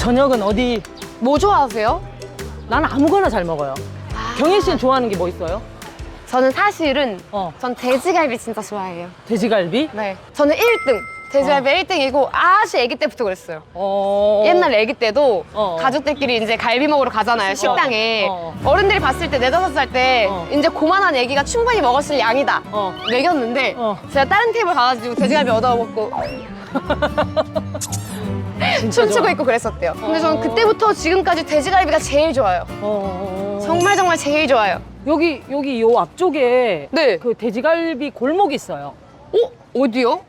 저녁은 어디? 뭐 좋아하세요? 나는 아무거나 잘 먹어요. 경혜 씨는 좋아하는 게 뭐 있어요? 저는 사실은 어. 전 돼지갈비 진짜 좋아해요. 돼지갈비? 네. 저는 1등. 돼지갈비 1등이고 아주 아기 때부터 그랬어요. 어. 옛날 아기 때도 어. 가족들끼리 이제 갈비 먹으러 가잖아요, 식당에. 어. 어른들이 봤을 때 4, 5살 때 어. 이제 고만한 아기가 충분히 먹었을 양이다. 어. 먹였는데 어. 제가 다른 테이블 가가지고 돼지갈비 얻어먹고 진짜 춤추고 좋아. 있고 그랬었대요. 근데 어. 저는 그때부터 지금까지 돼지갈비가 제일 좋아요. 어. 정말 정말 제일 좋아요. 여기 요 앞쪽에 네. 그 돼지갈비 골목이 있어요. 어디요?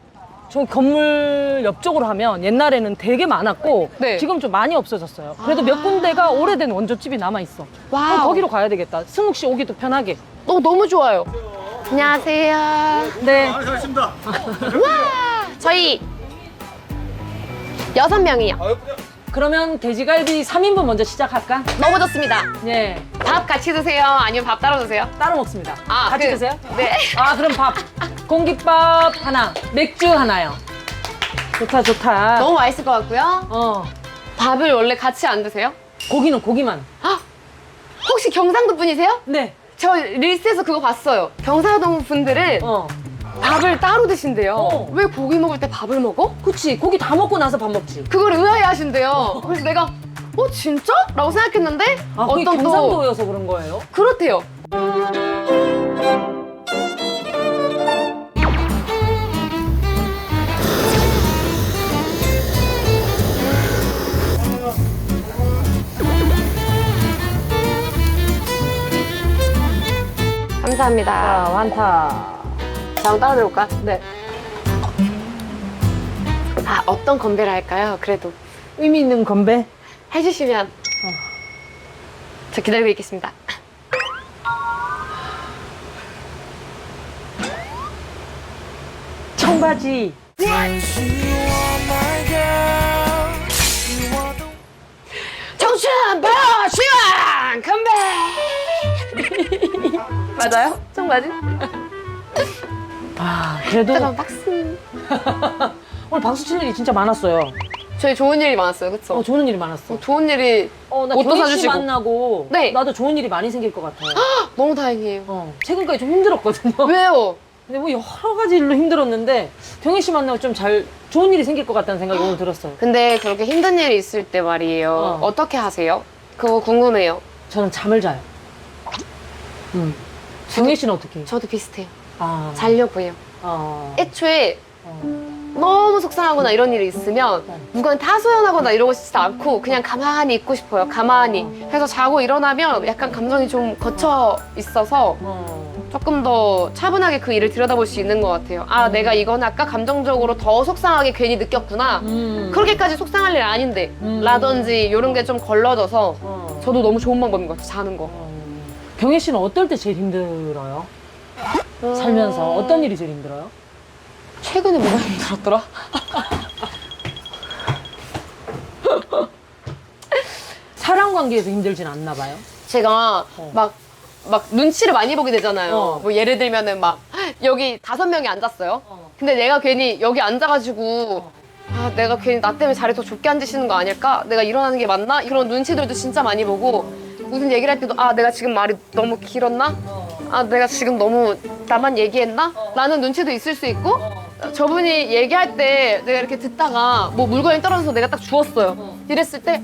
저 건물 옆쪽으로 하면 옛날에는 되게 많았고 네. 지금 좀 많이 없어졌어요. 그래도 몇 군데가 오래된 원조집이 남아있어. 와우. 그럼 거기로 가야 되겠다. 승욱 씨 오기도 편하게. 너무 좋아요. 안녕하세요. 네. 잘했습니다. 와, 저희 6명이요. 그러면 돼지갈비 3인분 먼저 시작할까? 너무 좋습니다. 네. 밥 같이 드세요? 아니면 밥 따로 드세요? 따로 먹습니다. 아, 같이 그- 드세요? 네. 아, 그럼 밥. 공깃밥 하나, 맥주 하나요. 좋다, 좋다. 너무 맛있을 것 같고요. 어. 밥을 원래 같이 안 드세요? 고기는 고기만. 혹시 경상도 분이세요? 네. 저 릴스에서 그거 봤어요. 경상도 분들은 어. 밥을 따로 드신대요. 어. 왜 고기 먹을 때 밥을 먹어? 그치. 고기 다 먹고 나서 밥 먹지. 그걸 의아해 하신대요. 그래서 내가 진짜? 라고 생각했는데 아, 그게 어떤 또 경상도여서 그런 거예요? 그렇대요. 감사합니다. 아, 많다. 장 따로 들어올까? 네. 어떤 건배를 할까요? 그래도 의미 있는 건배? 해주시면 저 기다리고 있겠습니다. 청바지. 청춘 버시원 건배! 맞아요? 청바지? 아, 그래도 잠깐 박수. 오늘 박수 치는 일이 진짜 많았어요. 저희 좋은 일이 많았어요, 그쵸? 좋은 일이 많았어. 좋은 일이 나 옷도 경희 씨 사주시고. 만나고 네. 나도 좋은 일이 많이 생길 것 같아요. 너무 다행이에요. 최근까지 좀 힘들었거든요. 왜요? 근데 뭐 여러 가지 일로 힘들었는데 경희 씨 만나고 좀 좋은 일이 생길 것 같다는 생각이 오늘 들었어요. 근데 그렇게 힘든 일이 있을 때 말이에요. 어떻게 하세요? 그거 궁금해요. 저는 잠을 자요. 경희 씨는 어떻게 해요? 저도 비슷해요. 아, 자려고요. 애초에 너무 속상하거나 이런 일이 있으면 누구한테 하소연하거나 이러고 싶지 않고 그냥 가만히 있고 싶어요. 가만히. 그래서 자고 일어나면 약간 감정이 좀 거쳐 있어서 조금 더 차분하게 그 일을 들여다볼 수 있는 것 같아요. 내가 이건 아까 감정적으로 더 속상하게 괜히 느꼈구나. 그렇게까지 속상할 일 아닌데 라든지 이런 게 좀 걸러져서 저도 너무 좋은 방법인 것 같아요. 자는 거. 경희 씨는 어떨 때 제일 힘들어요? 살면서 어떤 일이 제일 힘들어요? 최근에 뭐가 힘들었더라? 사랑 관계에서 힘들진 않나 봐요. 제가 막 눈치를 많이 보게 되잖아요. 어. 뭐 예를 들면은 막 여기 5명이 앉았어요. 근데 내가 괜히 여기 앉아가지고 내가 괜히 나 때문에 자리 더 좁게 앉으시는 거 아닐까? 내가 일어나는 게 맞나? 이런 눈치들도 진짜 많이 보고 무슨 얘기를 할 때도 내가 지금 말이 너무 길었나? 내가 지금 너무 나만 얘기했나? 라는 눈치도 있을 수 있고 저분이 얘기할 때 내가 이렇게 듣다가 뭐 물건이 떨어져서 내가 딱 주웠어요. 이랬을 때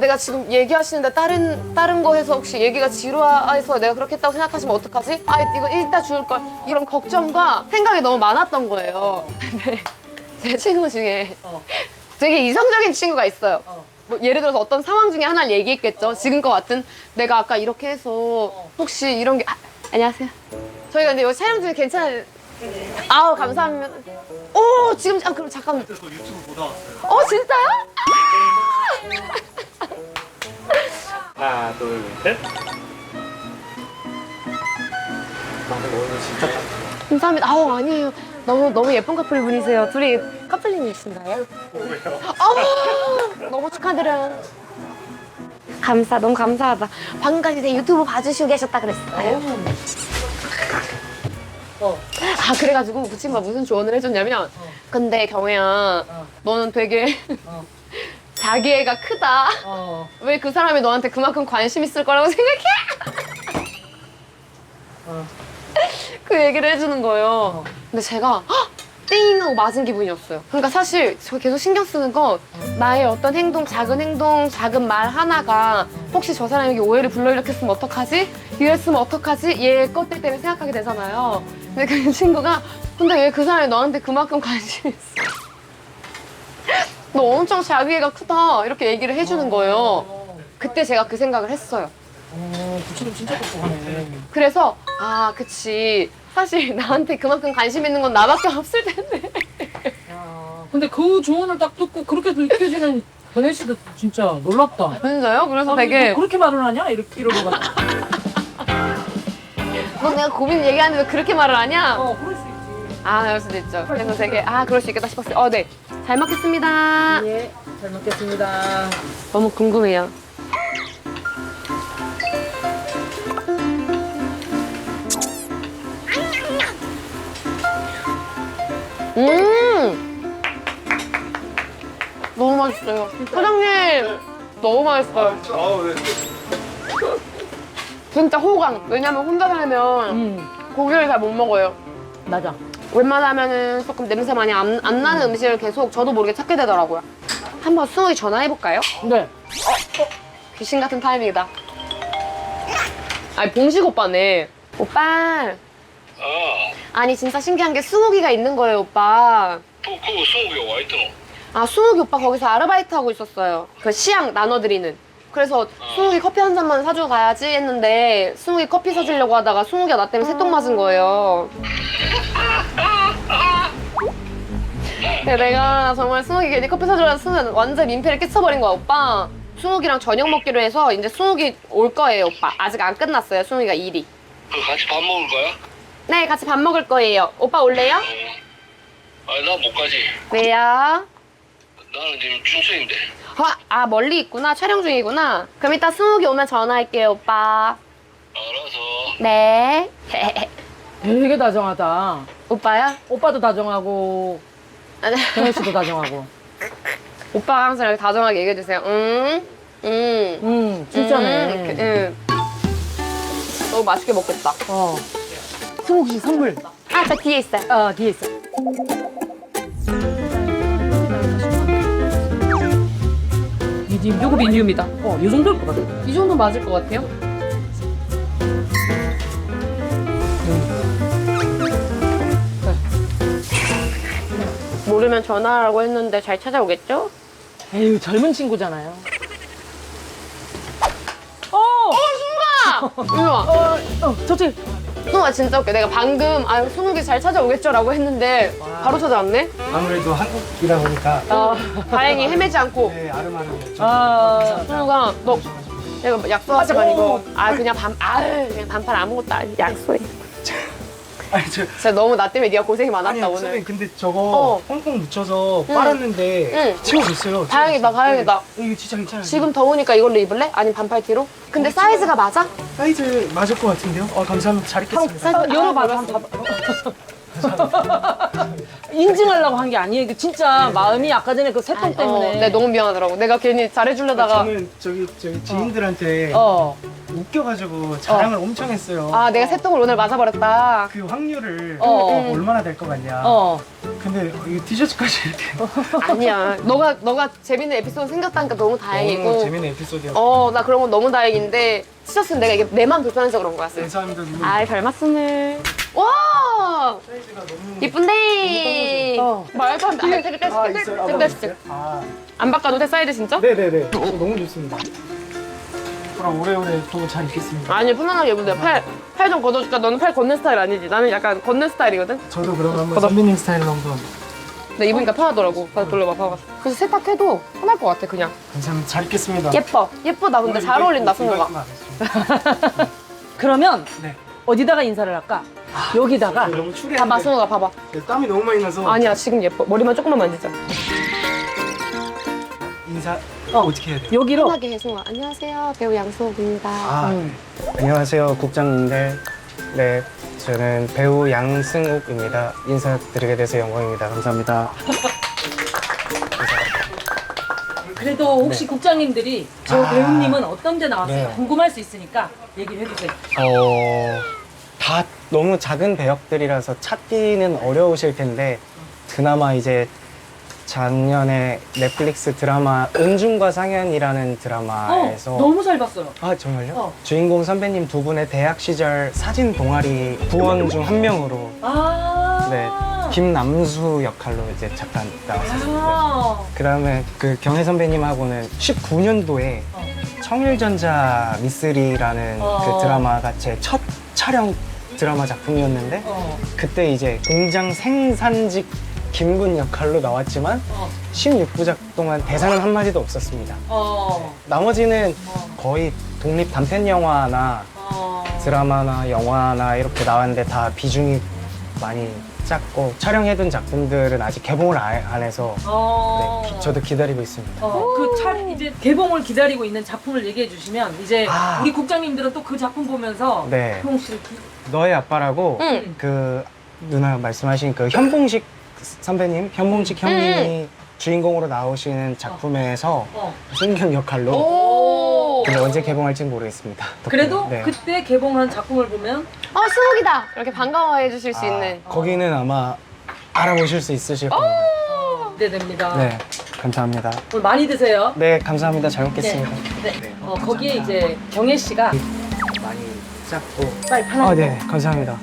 내가 지금 얘기하시는데 다른 거 해서 혹시 얘기가 지루해서 내가 그렇게 했다고 생각하시면 어떡하지? 이거 이따 주울 걸. 이런 걱정과 생각이 너무 많았던 거예요. 근데 제 친구 중에 되게 이성적인 친구가 있어요. 뭐 예를 들어서 어떤 상황 중에 하나를 얘기했겠죠. 지금과 같은 내가 아까 이렇게 해서 혹시 이런 게 안녕하세요. 저희가 근데 이 촬영 중에 괜찮아요. 감사합니다. 지금 그럼 잠깐만. 그래서 유튜브 보다 왔어요. 진짜요? 하나, 둘, 셋. 오늘 진짜 감사합니다. 아니에요. 너무 예쁜 커플 분이세요. 둘이 커플링이신가요? 너무 축하드려요. 너무 감사하다. 방금까지 내 유튜브 봐주시고 계셨다 그랬어요. 그래가지고 그 친구가 무슨 조언을 해줬냐면 근데 경혜야 너는 되게 자기애가 크다. 왜 그 사람이 너한테 그만큼 관심 있을 거라고 생각해? 그 얘기를 해주는 거예요. 근데 제가 헉! 띵 하고 맞은 기분이었어요. 그러니까 사실 저 계속 신경 쓰는 건 나의 어떤 행동, 작은 말 하나가 혹시 저 사람에게 오해를 불러일으켰으면 어떡하지? 이랬으면 어떡하지? 얘 것들 때문에 생각하게 되잖아요. 근데 그 친구가 근데 왜 그 사람이 너한테 그만큼 관심 있어? 너 엄청 자기애가 크다 이렇게 얘기를 해주는 거예요. 그때 제가 그 생각을 했어요. 그 친구 진짜 똑똑하네. 그래서 아 그치 사실 나한테 그만큼 관심 있는 건 나밖에 없을 텐데. 근데 그 조언을 딱 듣고 그렇게 느껴지는 변혜 씨도 진짜 놀랍다. 진짜요? 그래서 아니, 되게 너 그렇게 말을 하냐? 이러고 가. 너 내가 고민 얘기하는데 왜 그렇게 말을 하냐? 그럴 수 있지. 아 그럴 수도 있죠. 그래서 되게 아 그럴 수 있겠다 싶었어요. 네. 잘 먹겠습니다. 예, 잘 먹겠습니다. 너무 궁금해요. 너무 맛있어요. 사장님 너무 맛있어요. 아, 네. 진짜 호강. 왜냐면 혼자 살면 고기를 잘 못 먹어요. 맞아. 웬만하면은 조금 냄새 많이 안 나는 음식을 계속 저도 모르게 찾게 되더라고요. 한번 승욱이 전화해볼까요? 네. 귀신 같은 타이밍이다. 아니 봉식 오빠네. 오빠. 아니 진짜 신기한 게 승욱이가 있는 거예요 오빠. 그거 승욱이가 와 있더노. 아 승욱이 오빠 거기서 아르바이트 하고 있었어요. 그 시향 나눠드리는. 그래서 승욱이 커피 한 잔만 사주고 가야지 했는데 승욱이 커피 사주려고 하다가 승욱이가 나 때문에 새똥 맞은 거예요. 근데 내가 정말 승욱이 괜히 커피 사주려는 순간 완전 민폐를 끼쳐버린 거야 오빠. 승욱이랑 저녁 먹기로 해서 이제 승욱이 올 거예요 오빠. 아직 안 끝났어요 승욱이가 일이. 그 같이 밥 먹을 거야? 네 같이 밥 먹을 거예요. 오빠 올래요? 아니 나 못 가지. 왜요? 나는 지금 춘천인데. 아 멀리 있구나. 촬영 중이구나. 그럼 이따 승욱이 오면 전화할게요 오빠. 알아서. 네. 되게 다정하다. 오빠야? 오빠도 다정하고 변혜 씨도 다정하고. 오빠가 항상 이렇게 다정하게 얘기해주세요. 진짜네. 응. 너무 맛있게 먹겠다. 승욱 씨 선물. 아, 저 뒤에 있어요. 뒤에 있어. 미디움, 요거 미디움이다. 이 정도일 것 같아. 이 정도 맞을 것 같아요? 모르면 전화하라고 했는데 잘 찾아오겠죠? 에휴, 젊은 친구잖아요. 승우가! 일로 와. 저쪽에. 승우가 진짜 웃겨. 내가 방금 아 승욱이 잘 찾아오겠죠? 라고 했는데 바로 찾아왔네? 아무래도 한국이다 보니까 다행히 헤매지 않고. 네, 아름아름했죠. 승우가 너 내가 약속하지 말고 그냥 그냥 반팔 아무것도 아니 약속해. 아니 저 진짜 너무 나 때문에 네가 고생이 많았다 아니 오늘. 선생님 근데 저거 펑펑 묻혀서 빨았는데 지워졌어요. 다행이다. 이거 진짜 괜찮아요. 지금 더우니까 이걸로 입을래? 아니면 반팔 티로? 근데 사이즈가 맞아? 사이즈 맞을 것 같은데요? 감사합니다. 잘 입겠습니다. 열어봐, 한번 봐봐. 인증하려고 한 게 아니에요. 이게 진짜 마음이 아까 전에 그 새똥 때문에. 네, 너무 미안하더라고. 내가 괜히 잘해주려다가. 저는 저기 지인들한테 웃겨가지고 자랑을 엄청 했어요. 내가 새똥을 오늘 맞아버렸다. 그 확률을 응. 얼마나 될 것 같냐. 근데 이거 티셔츠까지 이렇게. 아니야. 너가 재밌는 에피소드 생겼다니까 너무 다행이고. 재밌는 에피소드였어요. 나 그런 건 너무 다행인데 티셔츠는 내가 이게 내만 불편해서 그런 거야. 감사합니다. 누구 별 말씀을. 와! 사이즈가 너무 이쁜데. 말도 안 돼. 되게 있어요? 떼스. 안 바꿔도 돼 사이즈 진짜? 네네네. 너무 좋습니다. 그럼 오래오래 또 잘 입겠습니다. 아니 편안하게 입으세요. 팔 좀 걷어줄까? 너는 팔 걷는 스타일 아니지? 나는 약간 걷는 스타일이거든? 저도 그럼 한번 선배님 스타일로 한번. 근데 입으니까 편하더라고. 돌려봐, 봐봐. 그래서 세탁해도 편할 것 같아, 그냥. 감사합니다. 잘 입겠습니다. 예쁘다. 근데 잘 어울린다, 승우가. 그러면 네. 어디다가 인사를 할까? 여기다가. 너무 추리한데 봐봐, 승우가 봐봐. 땀이 너무 많이 나서 아니야, 지금 예뻐. 머리만 조금만 만지자. 인사 어떻게 해야 돼요? 여기로. 편하게 해, 승우가. 안녕하세요, 배우 양수옥입니다. 안녕하세요, 국장님들. 네, 저는 배우 양승욱입니다. 인사드리게 돼서 영광입니다. 감사합니다. 그래도 혹시 국장님들이 저 아. 배우님은 어떤 데 나왔어요? 네. 궁금할 수 있으니까 얘기를 해주세요. 다 너무 작은 배역들이라서 찾기는 어려우실 텐데 그나마 이제 작년에 넷플릭스 드라마 은중과 상현이라는 드라마에서 너무 잘 봤어요. 아 정말요? 어. 주인공 선배님 두 분의 대학 시절 사진 동아리 부원 중 한 명으로 아. 네 김남수 역할로 이제 잠깐 나왔었습니다. 아. 그다음에 그 경혜 선배님하고는 19년도에 어. 청일전자 미쓰리라는 어. 그 드라마가 제 첫 촬영 드라마 작품이었는데 어. 그때 이제 공장 생산직 김군 역할로 나왔지만 어. 16부작 동안 대사는 한마디도 없었습니다. 어. 나머지는 어. 거의 독립 단편 영화나 어. 드라마나 영화나 이렇게 나왔는데 다 비중이 많이 작고 촬영해둔 작품들은 아직 개봉을 안 해서 어. 네, 저도 기다리고 있습니다. 이제 개봉을 기다리고 있는 작품을 얘기해 주시면 이제 아. 우리 국장님들은 또 그 작품 보면서 네. 효홍 씨를 너의 아빠라고 응. 그 누나 말씀하신 그 현봉식 선배님, 현봉식 형님이 주인공으로 나오시는 작품에서 어. 승경 역할로 오. 근데 언제 개봉할지는 모르겠습니다. 그래도 네. 그때 개봉한 작품을 보면 스무기다 이렇게 반가워해 주실 수 있는. 거기는 아마 알아보실 수 있으실 겁니다. 기대됩니다. 네, 감사합니다. 오늘 많이 드세요. 네, 감사합니다. 잘 먹겠습니다. 네. 거기에 이제 경혜 씨가 많이 작고. 빨리 편하게. 아, 네, 감사합니다.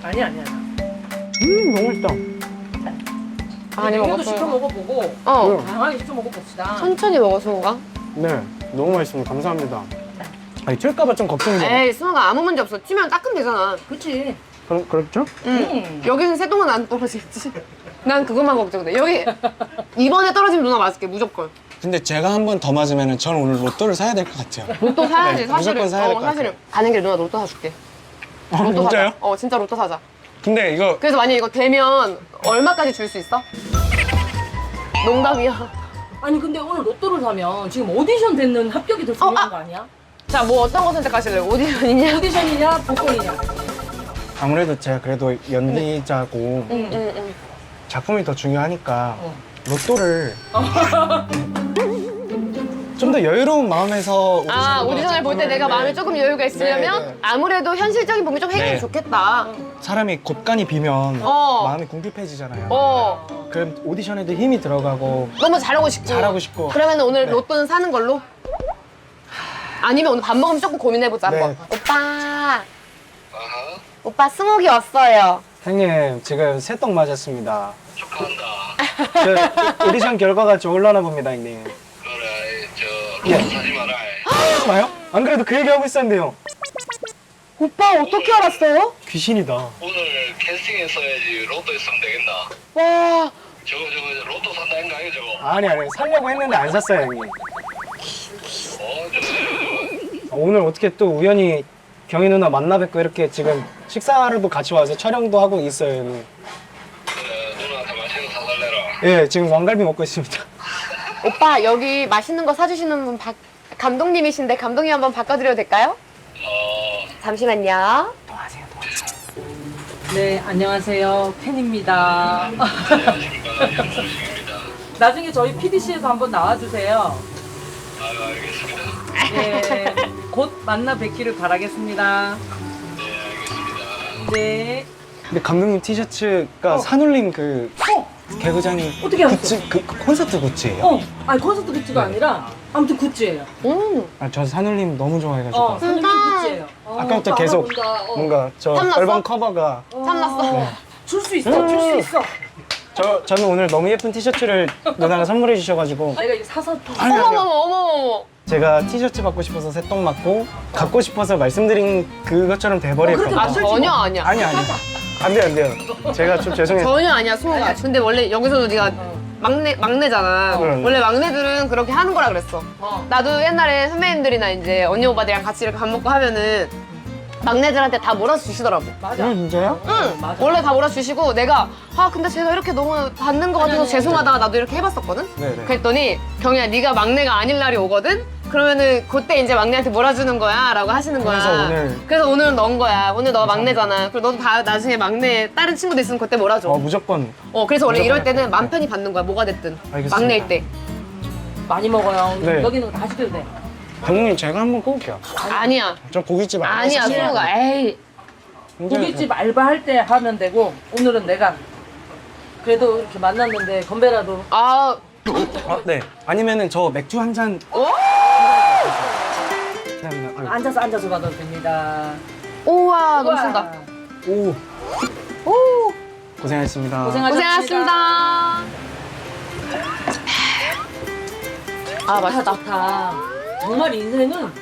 아니야. 너무 맛있다. 많이 이것도 먹었어요. 시켜 먹어보고 어. 다양하게 시켜 먹어봅시다. 천천히 먹어 수호가. 네, 너무 맛있습니다. 감사합니다. 아니, 튈까봐 좀 걱정돼요. 에이 수호가 아무 문제 없어. 튀면 닦으면 되잖아. 그치? 그렇죠? 응. 여기는 새똥은 안 떨어지겠지. 난 그것만 걱정돼. 여기 이번에 떨어지면 누나 맞을게 무조건. 근데 제가 한 번 더 맞으면 저는 오늘 로또를 사야 될 것 같아요. 로또 사야지 네, 사실은. 무조건 사야 될것 사실은. 가는 길에 누나 로또 사줄게. 로또 진짜요? 사자. 진짜 로또 사자. 근데 이거 그래서 만약 이거 되면 얼마까지 줄 수 있어? 농담이야. 아니 근데 오늘 로또를 사면 지금 오디션 됐는 합격이 더 중요한 거 아니야? 자, 뭐 어떤 거 선택하실래요? 오디션이냐? 오디션이냐 복권이냐? 아무래도 제가 그래도 연기자고 응. 작품이 더 중요하니까 어. 로또를 좀 더 여유로운 마음에서 오디션을 볼 때 내가 마음에 조금 여유가 있으려면 네, 네. 아무래도 현실적인 부분이 좀 해결이 네. 좋겠다. 사람이 곳간이 비면 어. 마음이 궁핍해지잖아요. 그럼 오디션에도 힘이 들어가고 너무 잘하고 싶고. 잘하고 싶고. 그러면 오늘 네. 로또는 사는 걸로? 아니면 오늘 밥 먹으면 조금 고민해보자, 네. 한번. 오빠, 아하. 오빠 스모기 왔어요. 형님 지금 새떡 맞았습니다. 축하한다. 저 오디션 결과가 좀 올라나 봅니다, 형님. 그래, 저 로또 사지 마라. 봐요? 안 그래도 그 얘기 하고 있었는데요. 오빠 어떻게 알았어요? 귀신이다. 오늘 캐스팅했어야지 로또 있으면 되겠나? 와, 저거 로또 산다는 거 아니야 저거? 아니 살려고 했는데 안 샀어요, 형님. 저거. 오늘 어떻게 또 우연히 경희 누나 만나 뵙고 이렇게 지금 식사를도 같이 와서 촬영도 하고 있어요, 형님. 그래, 누나한테 맛있는 거 사달래라. 예, 지금 왕갈비 먹고 있습니다. 오빠 여기 맛있는 거 사주시는 분 감독님이신데 감독님 한번 바꿔드려도 될까요? 잠시만요. 네 안녕하세요 팬입니다. 안녕하십니까, 연수식입니다. 나중에 저희 PDC에서 한번 나와주세요. 알겠습니다. 네. 곧 만나 뵙기를 바라겠습니다. 네, 알겠습니다. 네. 근데 감독님 티셔츠가 산울림 그 개구장이 어떻게 알았어? 굿즈, 그 콘서트 굿즈예요? 아니 콘서트 굿즈가 아니라 아무튼 굿즈예요. 아, 저 산울림 너무 좋아해가지고 선생님 굿즈예요. 아까부터 또 계속 알아본다. 뭔가 저 탐났어? 앨범 커버가 탐났어. 줄 수 있어, 줄 수 있어. 저는 오늘 너무 예쁜 티셔츠를 누나가 선물해 주셔가지고 내가 이거 사서 또. 아니, 아니요. 어머머머. 제가 티셔츠 받고 싶어서 새똥 맞고 갖고 싶어서 말씀드린 그것처럼 돼버릴까 그렇게 봐. 만들지 전혀 뭐. 아니야. 아니 안 돼요. 제가 좀 죄송해요. 전혀 아니야 수호가. 근데 원래 여기서도 네가 막내잖아. 응. 원래 막내들은 그렇게 하는 거라 그랬어. 어. 나도 옛날에 선배님들이나 이제 언니 오빠들이랑 같이 이렇게 밥 먹고 하면은 막내들한테 다 몰아주시더라고. 맞아. 진짜요? 응. 맞아. 원래 다 몰아주시고 내가 근데 제가 이렇게 너무 받는 거 같아서 아니. 죄송하다가 나도 이렇게 해봤었거든. 네네. 그랬더니 경희야 네가 막내가 아닐 날이 오거든. 그러면은 그때 이제 막내한테 몰아주는 거야 라고 하시는 거야. 그래서 오늘은 넌 거야. 오늘 너가 막내잖아. 그리고 너도 다 나중에 막내 다른 친구들 있으면 그때 몰아줘. 무조건. 그래서 원래 이럴 무조건 때는 할 맘 거예요. 편히 받는 거야. 뭐가 됐든. 알겠습니다. 막내일 때. 많이 먹어요. 네. 여기 있는 거 다 시켜도 돼. 감독님 제가 한번 꿀게요. 아니야. 저 고깃집 안 아니야, 했었어요. 승우가. 에이. 고깃집 알바할 때 하면 되고 오늘은 내가 그래도 이렇게 만났는데 건배라도 아, 네. 아니면은 저 맥주 한 잔. 어? 감사합니다. 아유. 앉아서 받아도 됩니다. 우와, 우와. 넘친다. 오. 고생하셨습니다. 고생하셨습니다. 아, 맛있다. 좋다. 정말 인생은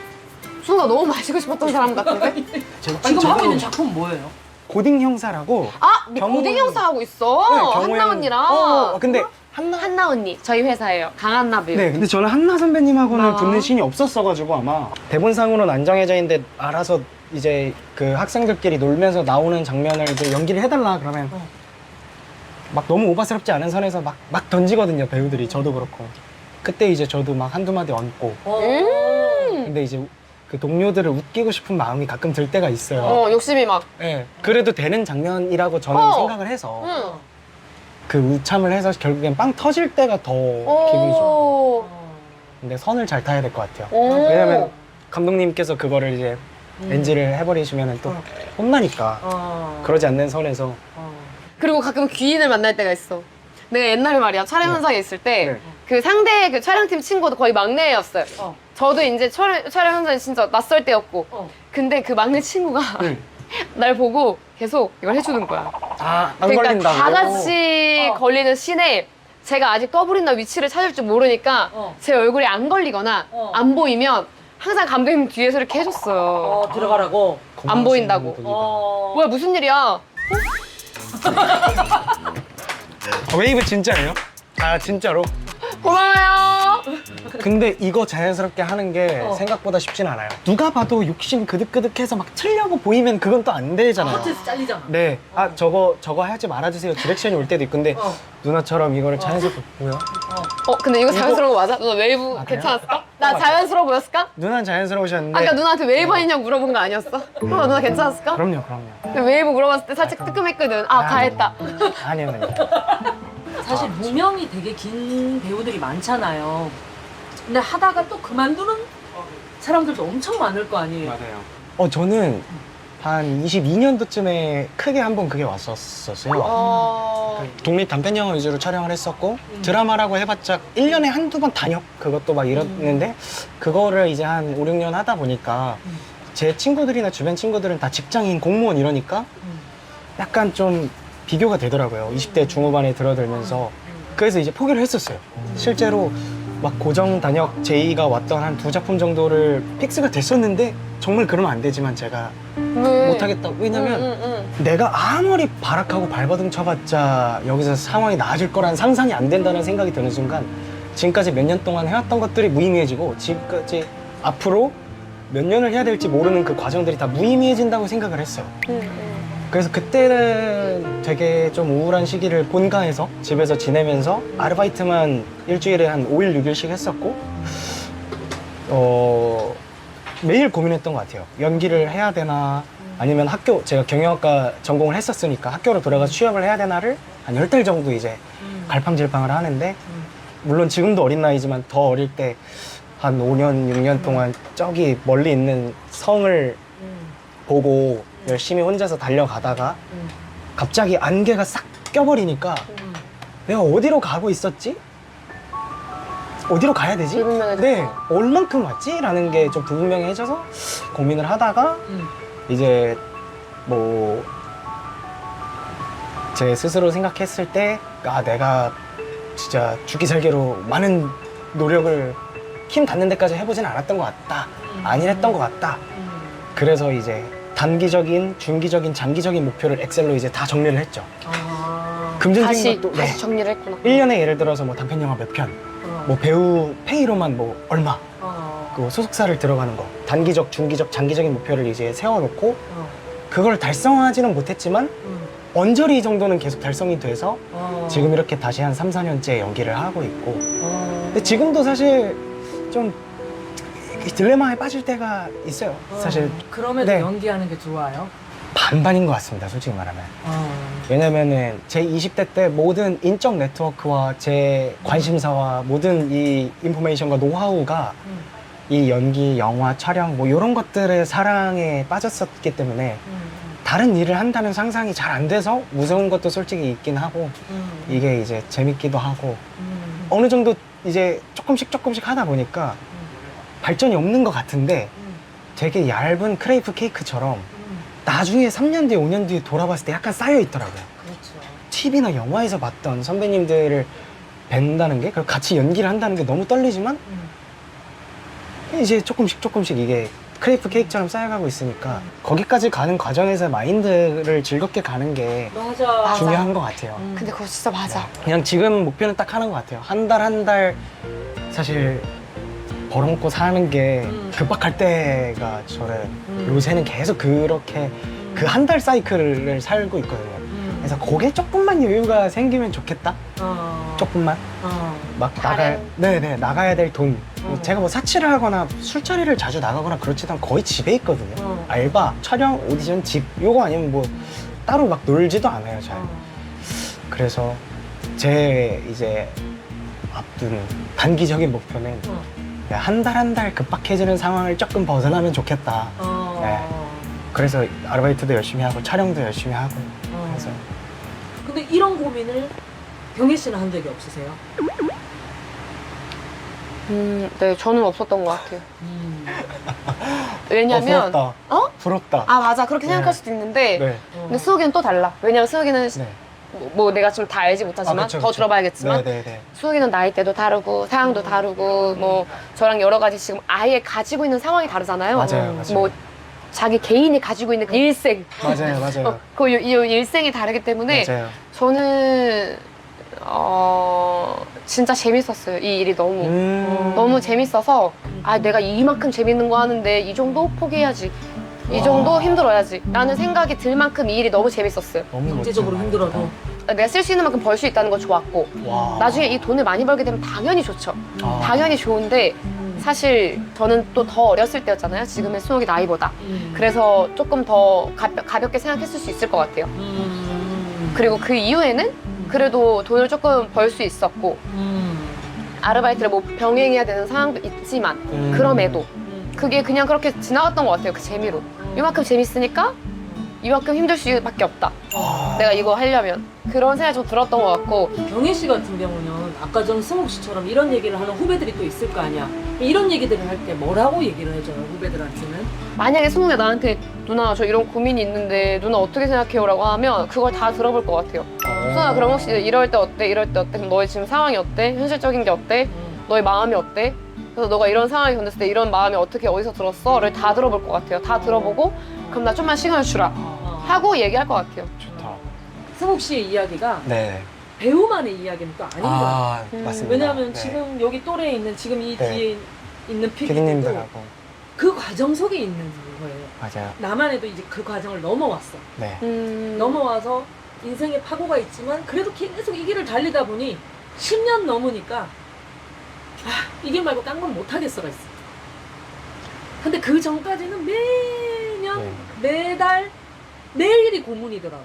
승우가 너무 마시고 싶었던 사람 같은데? 지금 하고 있는 작품 뭐예요? 고딩 형사라고. 아, 네 경호- 고딩 형사 하고 있어. 네, 경호 한나 형- 언니랑. 근데 한나. 한나 언니, 저희 회사예요. 강한나 배우. 네, 근데 저는 한나 선배님하고는 아. 붙는 신이 없었어가지고 아마 대본상으로는 안 정해져 있는데 알아서 이제 그 학생들끼리 놀면서 나오는 장면을 이제 연기를 해달라 그러면 막 너무 오바스럽지 않은 선에서 막 던지거든요, 배우들이. 저도 그렇고. 그때 이제 저도 막 한두 마디 얹고. 근데 이제 그 동료들을 웃기고 싶은 마음이 가끔 들 때가 있어요. 욕심이 막. 네, 그래도 되는 장면이라고 저는 어. 생각을 해서 응. 그 우참을 해서 결국엔 빵 터질 때가 더 기분이 좋아요. 오. 근데 선을 잘 타야 될 것 같아요. 오. 왜냐면 감독님께서 그거를 이제 NG를 해버리시면 또 혼나니까. 그러지 않는 선에서. 그리고 가끔 귀인을 만날 때가 있어. 내가 옛날에 말이야, 촬영 현장에 있을 때, 네. 그 상대 그 촬영팀 친구도 거의 막내였어요. 저도 이제 촬영 현장에 진짜 낯설 때였고. 근데 그 막내 친구가 네. 날 보고 계속 이걸 해주는 거야. 아, 안 그러니까 걸린다고. 다 같이 걸리는 씬에 제가 아직 더블이나 위치를 찾을 줄 모르니까 제 얼굴이 안 걸리거나 안 보이면 항상 감독님 뒤에서 이렇게 해줬어요. 들어가라고. 안 보인다고. 분이다. 뭐야, 무슨 일이야? 웨이브 진짜예요? 아, 진짜로? 고마워요. 근데 이거 자연스럽게 하는 게 생각보다 쉽진 않아요. 누가 봐도 욕심 그득그득해서 막 틀려고 보이면 그건 또 안 되잖아요. 커트에서 잘리잖아. 네. 아, 저거 하지 말아주세요. 디렉션이 올 때도 있고. 근데 누나처럼 이거를 자연스럽게 뭐야? 근데 이거 자연스러운 거 맞아? 누나 웨이브 그래요? 괜찮았을까? 나 자연스러워 보였을까? 누나는 자연스러우셨는데. 아까 누나한테 웨이브 했냐고 물어본 거 아니었어? 누나 괜찮았을까? 그럼요. 근데 웨이브 물어봤을 때 살짝 뜨끔했거든. 아, 다 했다. 아니요. 사실 무명이 되게 긴 배우들이 많잖아요. 근데 하다가 또 그만두는 사람들도 엄청 많을 거 아니에요. 맞아요. 저는 한 22년도쯤에 크게 한번 그게 왔었어요. 독립 단편 영화 위주로 촬영을 했었고 드라마라고 해봤자 1년에 한두 번 단역 그것도 막 이랬는데 그거를 이제 한 5, 6년 하다 보니까 제 친구들이나 주변 친구들은 다 직장인, 공무원 이러니까 약간 좀 비교가 되더라고요. 20대 중후반에 들어들면서. 그래서 이제 포기를 했었어요. 실제로 막 고정 단역 제의가 왔던 한 2작품 정도를 픽스가 됐었는데 정말 그러면 안 되지만 제가 못하겠다. 왜냐면 내가 아무리 발악하고 발버둥 쳐봤자 여기서 상황이 나아질 거라는 상상이 안 된다는 생각이 드는 순간 지금까지 몇 년 동안 해왔던 것들이 무의미해지고 지금까지 앞으로 몇 년을 해야 될지 모르는 그 과정들이 다 무의미해진다고 생각을 했어요. 그래서 그때는 되게 좀 우울한 시기를 본가에서 집에서 지내면서 아르바이트만 일주일에 한 5일, 6일씩 했었고 매일 고민했던 것 같아요. 연기를 해야 되나 아니면 제가 경영학과 전공을 했었으니까 학교로 돌아가서 취업을 해야 되나를 한 10달 정도 이제 갈팡질팡을 하는데 물론 지금도 어린 나이지만 더 어릴 때 한 5년, 6년 동안 저기 멀리 있는 성을 보고 열심히 혼자서 달려가다가 갑자기 안개가 싹 껴버리니까 내가 어디로 가고 있었지? 어디로 가야 되지? 불분명해졌어. 네, 얼만큼 왔지? 라는 게 좀 불분명해져서 고민을 하다가 이제 뭐 제 스스로 생각했을 때 내가 진짜 죽기 살기로 많은 노력을 힘 닿는 데까지 해보진 않았던 것 같다. 아니랬던 것 같다. 그래서 이제 단기적인, 중기적인, 장기적인 목표를 엑셀로 이제 다 정리를 했죠. 금전적인 것도 다시 정리를 했구나. 1년에 예를 들어서 뭐 단편 영화 몇 편, 뭐 배우 페이로만 뭐 얼마, 그 소속사를 들어가는 거, 단기적, 중기적, 장기적인 목표를 이제 세워놓고 그걸 달성하지는 못했지만 언저리 정도는 계속 달성이 돼서 지금 이렇게 다시 한 3, 4년째 연기를 하고 있고 근데 지금도 사실 좀 이 딜레마에 빠질 때가 있어요. 사실 그럼에도 네. 연기하는 게 좋아요. 반반인 것 같습니다. 솔직히 말하면. 어. 왜냐면은 제 20대 때 모든 인적 네트워크와 제 관심사와 모든 이 인포메이션과 노하우가 이 연기, 영화, 촬영 뭐 이런 것들의 사랑에 빠졌었기 때문에 다른 일을 한다는 상상이 잘 안 돼서 무서운 것도 솔직히 있긴 하고 이게 이제 재밌기도 하고 어느 정도 이제 조금씩 하다 보니까 발전이 없는 것 같은데 되게 얇은 크레이프 케이크처럼 나중에 3년 뒤에 5년 뒤에 돌아봤을 때 약간 쌓여 있더라고요. 그렇죠. TV나 영화에서 봤던 선배님들을 뵌다는 게 그리고 같이 연기를 한다는 게 너무 떨리지만 이제 조금씩 이게 크레이프 케이크처럼 쌓여가고 있으니까 거기까지 가는 과정에서 마인드를 즐겁게 가는 게 맞아. 중요한 것 같아요. 근데 그거 진짜 맞아. 그냥 지금 목표는 딱 하는 것 같아요. 한 달 사실 벌어먹고 사는 게 급박할 때가 저는 요새는 계속 그렇게 그 한 달 사이클을 살고 있거든요. 그래서 거기에 조금만 여유가 생기면 좋겠다. 조금만 막 나가야 될 돈. 제가 뭐 사치를 하거나 술자리를 자주 나가거나 그렇지도 않고 거의 집에 있거든요. 알바, 촬영, 오디션, 집 요거 아니면 뭐 따로 막 놀지도 않아요, 잘. 그래서 제 이제 앞둔 단기적인 목표는 한 달 급박해지는 상황을 조금 벗어나면 좋겠다. 네. 그래서 아르바이트도 열심히 하고 촬영도 열심히 하고 그래서 근데 이런 고민을 경혜 씨는 한 적이 없으세요? 네, 저는 없었던 것 같아요. 왜냐면 부럽다. 어? 부럽다. 아 맞아 그렇게 네. 생각할 수도 있는데 네. 근데 수욱이는 또 달라. 왜냐면 수욱이는 네. 뭐 내가 지금 다 알지 못하지만 아, 그쵸, 더 그쵸. 들어봐야겠지만 네네네. 수욱이는 나이대도 다르고 상황도 다르고 뭐 저랑 여러 가지 지금 아예 가지고 있는 상황이 다르잖아요. 맞아요. 뭐 자기 개인이 가지고 있는 그 일생 맞아요. 그 이 일생이 다르기 때문에 맞아요. 저는 진짜 재밌었어요. 이 일이 너무 재밌어서 아 내가 이만큼 재밌는 거 하는데 이 정도 포기해야지. 이 정도 힘들어야지 라는 생각이 들 만큼 이 일이 너무 재밌었어요. 너무 경제적으로 멋진 힘들어도. 내가 쓸 수 있는 만큼 벌 수 있다는 거 좋았고 와. 나중에 이 돈을 많이 벌게 되면 당연히 좋죠. 아. 당연히 좋은데 사실 저는 또 더 어렸을 때였잖아요. 지금의 수욱이 나이보다. 그래서 조금 더 가볍게 생각했을 수 있을 것 같아요. 그리고 그 이후에는 그래도 돈을 조금 벌 수 있었고 아르바이트를 뭐 병행해야 되는 상황도 있지만 그럼에도 그게 그냥 그렇게 지나갔던 것 같아요. 그 재미로. 이만큼 재밌으니까 이만큼 힘들 수밖에 없다. 내가 이거 하려면. 그런 생각이 좀 들었던 것 같고 경혜 씨 같은 경우는 아까 전 승욱 씨처럼 이런 얘기를 하는 후배들이 또 있을 거 아니야. 이런 얘기들을 할 때 뭐라고 얘기를 해줘요, 후배들한테는? 만약에 승우가 나한테 누나 저 이런 고민이 있는데 누나 어떻게 생각해요? 라고 하면 그걸 다 들어볼 것 같아요. 승우야 그럼 혹시 이럴 때 어때? 이럴 때 어때? 그럼 너의 지금 상황이 어때? 현실적인 게 어때? 너의 마음이 어때? 그래서 너가 이런 상황이 견뎠을 때 이런 마음이 어떻게 어디서 들었어? 를 다 들어볼 것 같아요. 다 들어보고 그럼 나 좀만 시간을 주라 하고 얘기할 것 같아요. 좋다. 승욱 씨의 이야기가 네. 배우만의 이야기는 또 아닌 거야. 아, 맞습니다. 왜냐하면 네. 지금 여기 또래에 있는 지금 이 네. 뒤에 있는 피디들도 피디님들하고 그 과정 속에 있는 거예요. 맞아요. 나만 해도 이제 그 과정을 넘어왔어. 네. 넘어와서 인생에 파고가 있지만 그래도 계속 이 길을 달리다 보니 10년 넘으니까 이 길 말고 딴 건 못하겠어가 있어. 근데 그 전까지는 매년 매달 내일이 고문이더라.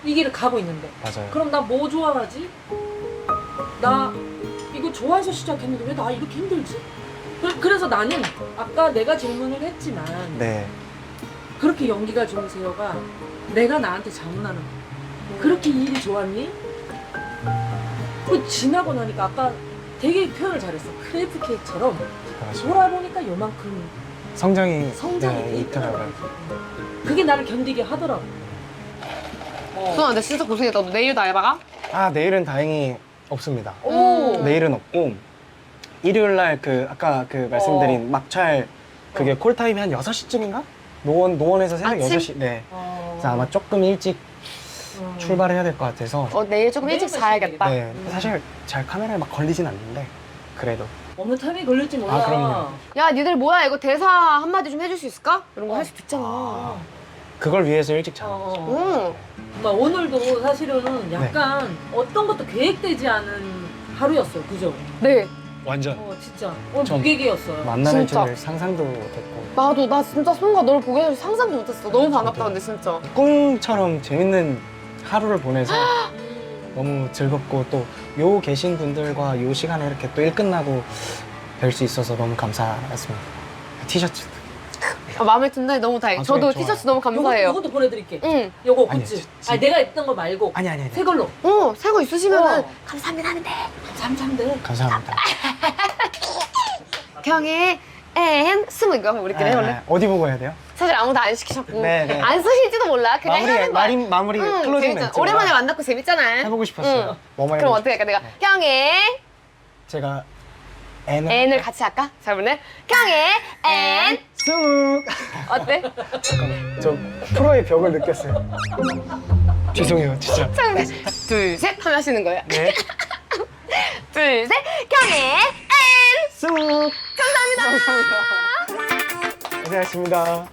이 길을 가고 있는데 맞아요. 그럼 나 뭐 좋아하지? 나 이거 좋아해서 시작했는데 왜 나 이렇게 힘들지? 그래서 나는 아까 내가 질문을 했지만 네. 그렇게 연기가 좋으세요가 내가 나한테 자문하는 거. 그렇게 이 일이 좋았니? 그 지나고 나니까 아까 되게 표현을 잘했어. 크레이프 케이크처럼 맞아요. 돌아보니까 요만큼 성장이 성장이 네, 돼 있더라고요. 그게 나를 견디게 하더라고. 수아 근데 진짜 고생했다. 너 내일도 알바가? 아, 내일은 다행히 없습니다. 오. 내일은 없고 일요일 날 그 아까 그 말씀드린 막찰 그게 콜타임이 한 6시쯤인가? 노원에서 새벽 아침? 6시. 네. 그래서 아마 조금 일찍 출발해야 될 것 같아서. 내일 조금 일찍 내일 자야겠다. 네. 사실 잘 카메라에 막 걸리진 않는데 그래도. 어느 타임이 걸릴지 몰라. 아, 그럼요. 야 니들 뭐야 이거 대사 한마디 좀 해줄 수 있을까? 이런 거 할 수도 있잖아. 아, 그걸 위해서 일찍 자는 거죠. 응. 막 오늘도 사실은 약간 어떤 것도 계획되지 않은 하루였어요. 그죠? 네. 완전 진짜 오늘 전 무객이었어요. 만날 진짜. 줄 상상도 못했고 나도 나 진짜 송가 너를 보게 돼서 상상도 못했어. 너무 반갑다 근데 진짜. 꿈처럼 재밌는 하루를 보내서 너무 즐겁고 또 요 계신 분들과 요 시간에 이렇게 또 일 끝나고 뵐 수 있어서 너무 감사했습니다. 티셔츠 마음에 든다. 너무 다행. 아, 저도 그래, 좋아요. 티셔츠 너무 감사해요. 요것도 보내드릴게. 응. 요거 아니, 굿즈. 지- 아니 내가 입던 거 말고 아니 새 걸로. 새 거 있으시면은 어. 감사합니다 하면 돼. 잠잠돼. 감사합니다. 경혜 앤 스무 이거 우리끼리 해볼래? 어디 보고 해야 돼요? 사실 아무도 안 시키셨고 네, 네. 안 쓰실지도 몰라. 그냥 하는 거야. 마무리 응, 클로징 재밌잖아. 멘트 오랜만에 만났고 재밌잖아. 해보고 싶었어요. 응. 뭐만 그럼 해보고 어떻게 할까? 내가 네. 경혜 제가 N을 앤을 같이 할까? 잘 보네. 경혜 앤 스무 어때? 잠깐만 저 프로의 벽을 느꼈어요. 죄송해요 진짜. 잠깐만. 둘, 셋 하면 하시는 거예요. 네. 둘, 셋. 경혜 앤 스무 감사합니다. 고생하셨습니다.